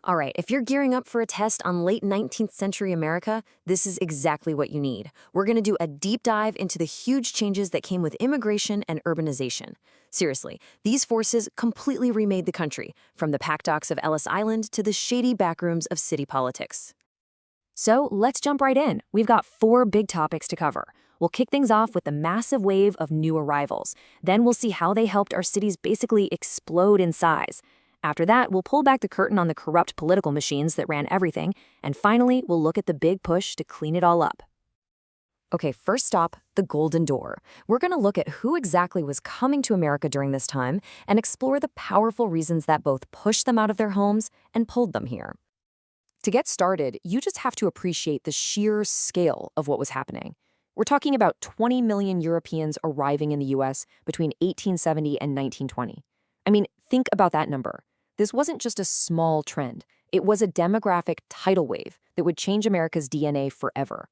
All right, if you're gearing up for a test on late 19th century America, this is exactly what you need. We're going to do a deep dive into the huge changes that came with immigration and urbanization. Seriously, these forces completely remade the country, from the packed docks of Ellis Island to the shady backrooms of city politics. So let's jump right in. We've got four big topics to cover. We'll kick things off with the massive wave of new arrivals. Then we'll see how they helped our cities basically explode in size. After that, we'll pull back the curtain on the corrupt political machines that ran everything, and finally, we'll look at the big push to clean it all up. Okay, first stop, the Golden Door. We're going to look at who exactly was coming to America during this time and explore the powerful reasons that both pushed them out of their homes and pulled them here. To get started, you just have to appreciate the sheer scale of what was happening. We're talking about 20 million Europeans arriving in the US between 1870 and 1920. I mean, think about that number. This wasn't just a small trend. It was a demographic tidal wave that would change America's DNA forever.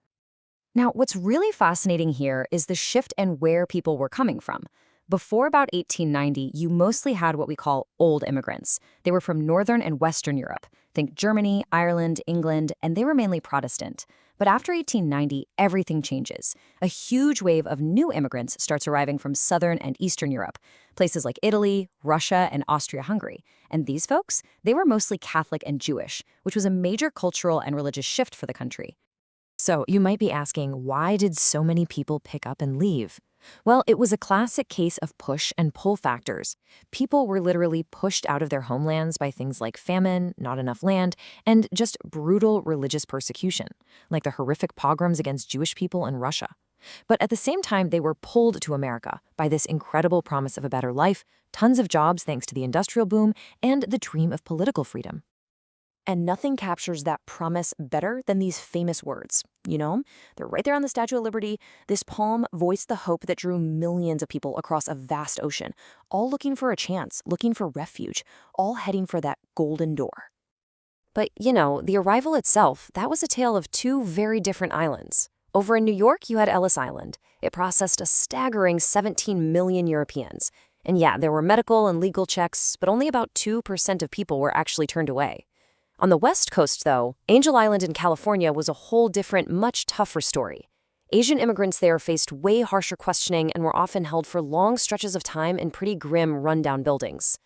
Now, what's really fascinating here is the shift in where people were coming from. Before about 1890, you mostly had what we call old immigrants. They were from Northern and Western Europe. Think Germany, Ireland, England, and they were mainly Protestant. But after 1890, everything changes. A huge wave of new immigrants starts arriving from Southern and Eastern Europe, places like Italy, Russia, and Austria-Hungary. And these folks, they were mostly Catholic and Jewish, which was a major cultural and religious shift for the country. So you might be asking, why did so many people pick up and leave? Well, it was a classic case of push and pull factors. People were literally pushed out of their homelands by things like famine, not enough land, and just brutal religious persecution, like the horrific pogroms against Jewish people in Russia. But at the same time, they were pulled to America by this incredible promise of a better life, tons of jobs thanks to the industrial boom, and the dream of political freedom. And nothing captures that promise better than these famous words. You know, they're right there on the Statue of Liberty. This palm voiced the hope that drew millions of people across a vast ocean, all looking for a chance, looking for refuge, all heading for that golden door. But, you know, the arrival itself, that was a tale of two very different islands. Over in New York, you had Ellis Island. It processed a staggering 17 million Europeans. And yeah, there were medical and legal checks, but only about 2% of people were actually turned away. On the West Coast, though, Angel Island in California was a whole different, much tougher story. Asian immigrants there faced way harsher questioning and were often held for long stretches of time in pretty grim, rundown buildings.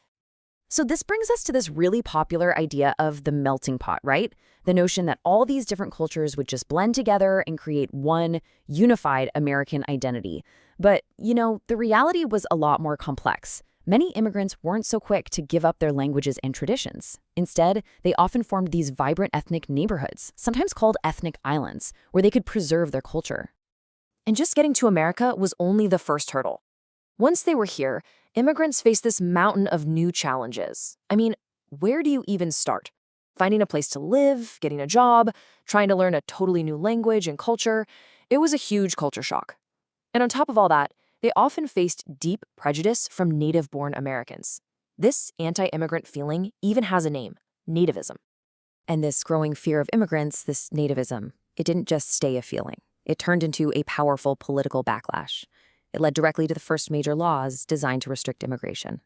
So this brings us to this really popular idea of the melting pot, right? The notion that all these different cultures would just blend together and create one unified American identity. But, you know, the reality was a lot more complex. Many immigrants weren't so quick to give up their languages and traditions. Instead, they often formed these vibrant ethnic neighborhoods, sometimes called ethnic islands, where they could preserve their culture. And just getting to America was only the first hurdle. Once they were here, immigrants faced this mountain of new challenges. I mean, where do you even start? Finding a place to live, getting a job, trying to learn a totally new language and culture. It was a huge culture shock. And on top of all that, they often faced deep prejudice from native-born Americans. This anti-immigrant feeling even has a name, nativism. And this growing fear of immigrants, this nativism, it didn't just stay a feeling. It turned into a powerful political backlash. It led directly to the first major laws designed to restrict immigration.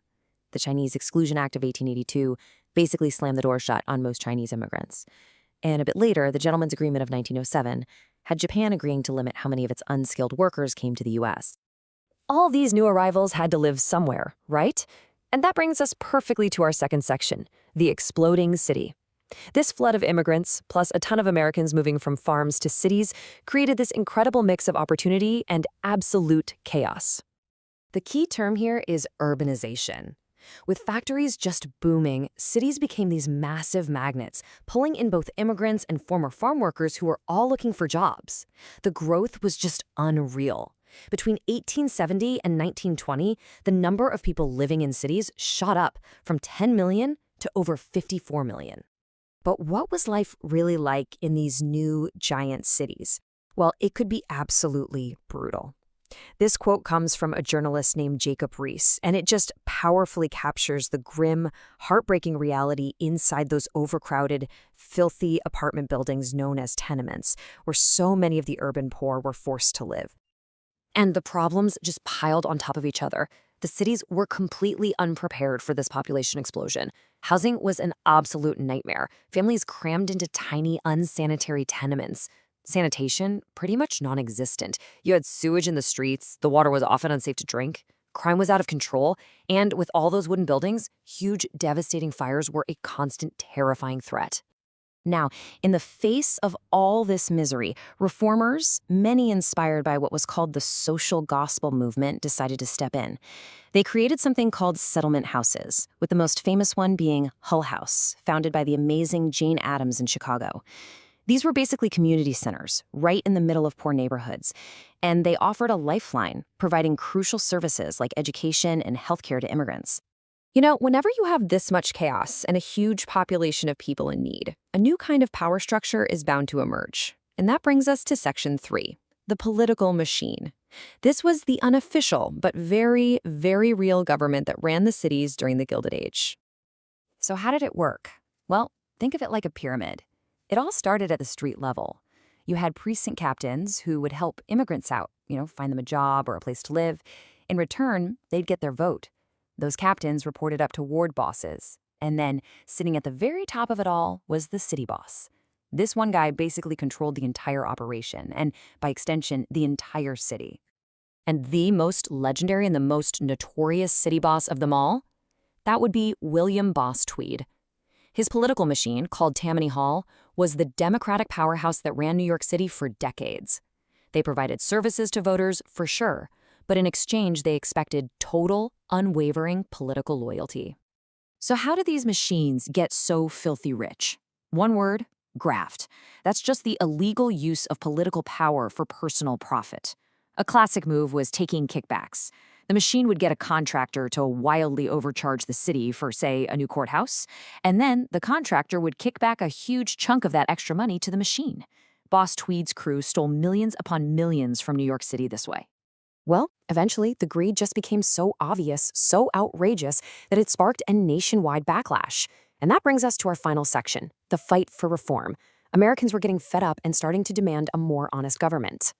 The Chinese Exclusion Act of 1882 basically slammed the door shut on most Chinese immigrants. And a bit later, the Gentleman's Agreement of 1907 had Japan agreeing to limit how many of its unskilled workers came to the U.S. All these new arrivals had to live somewhere, right? And that brings us perfectly to our second section, the exploding city. This flood of immigrants, plus a ton of Americans moving from farms to cities, created this incredible mix of opportunity and absolute chaos. The key term here is urbanization. With factories just booming, cities became these massive magnets, pulling in both immigrants and former farm workers who were all looking for jobs. The growth was just unreal. Between 1870 and 1920, the number of people living in cities shot up from 10 million to over 54 million. But what was life really like in these new giant cities? Well, it could be absolutely brutal. This quote comes from a journalist named Jacob Riis, and it just powerfully captures the grim, heartbreaking reality inside those overcrowded, filthy apartment buildings known as tenements, where so many of the urban poor were forced to live. And the problems just piled on top of each other. The cities were completely unprepared for this population explosion. Housing was an absolute nightmare. Families crammed into tiny, unsanitary tenements. Sanitation, pretty much non-existent. You had sewage in the streets, the water was often unsafe to drink, crime was out of control, and with all those wooden buildings, huge, devastating fires were a constant, terrifying threat. Now, in the face of all this misery, reformers, many inspired by what was called the social gospel movement, decided to step in. They created something called settlement houses, with the most famous one being Hull House, founded by the amazing Jane Addams in Chicago. These were basically community centers, right in the middle of poor neighborhoods, and they offered a lifeline, providing crucial services like education and healthcare to immigrants. Whenever you have this much chaos and a huge population of people in need, a new kind of power structure is bound to emerge. And that brings us to Section 3, the political machine. This was the unofficial but very, very real government that ran the cities during the Gilded Age. So how did it work? Well, think of it like a pyramid. It all started at the street level. You had precinct captains who would help immigrants out, find them a job or a place to live. In return, they'd get their vote. Those captains reported up to ward bosses. And then, sitting at the very top of it all was the city boss. This one guy basically controlled the entire operation, and by extension, the entire city. And the most legendary and the most notorious city boss of them all? That would be William Boss Tweed. His political machine, called Tammany Hall, was the Democratic powerhouse that ran New York City for decades. They provided services to voters, for sure, but in exchange they expected total, unwavering political loyalty. So how did these machines get so filthy rich? One word, graft. That's just the illegal use of political power for personal profit. A classic move was taking kickbacks. The machine would get a contractor to wildly overcharge the city for, say, a new courthouse, and then the contractor would kick back a huge chunk of that extra money to the machine. Boss Tweed's crew stole millions upon millions from New York City this way. Well, eventually, the greed just became so obvious, so outrageous, that it sparked a nationwide backlash. And that brings us to our final section, the fight for reform. Americans were getting fed up and starting to demand a more honest government.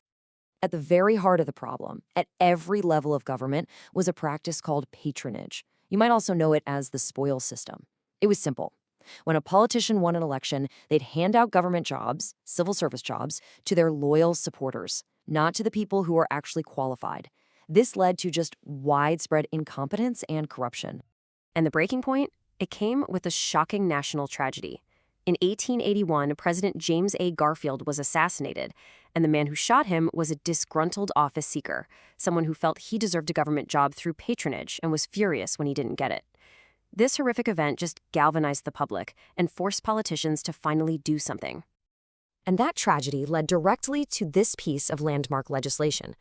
At the very heart of the problem, at every level of government, was a practice called patronage. You might also know it as the spoils system. It was simple. When a politician won an election, they'd hand out government jobs, civil service jobs, to their loyal supporters, not to the people who were actually qualified. This led to just widespread incompetence and corruption. And the breaking point? It came with a shocking national tragedy. In 1881, President James A. Garfield was assassinated, and the man who shot him was a disgruntled office seeker, someone who felt he deserved a government job through patronage and was furious when he didn't get it. This horrific event just galvanized the public and forced politicians to finally do something. And that tragedy led directly to this piece of landmark legislation.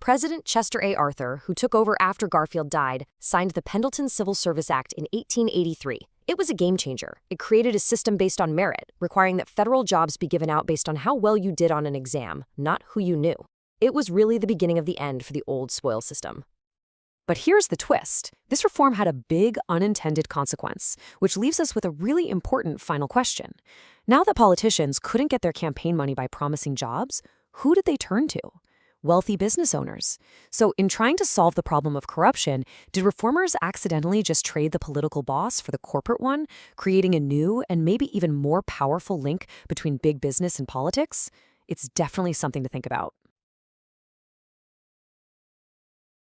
President Chester A. Arthur, who took over after Garfield died, signed the Pendleton Civil Service Act in 1883. It was a game changer. It created a system based on merit, requiring that federal jobs be given out based on how well you did on an exam, not who you knew. It was really the beginning of the end for the old spoils system. But here's the twist. This reform had a big unintended consequence, which leaves us with a really important final question. Now that politicians couldn't get their campaign money by promising jobs, who did they turn to? Wealthy business owners. So in trying to solve the problem of corruption, did reformers accidentally just trade the political boss for the corporate one, creating a new and maybe even more powerful link between big business and politics? It's definitely something to think about.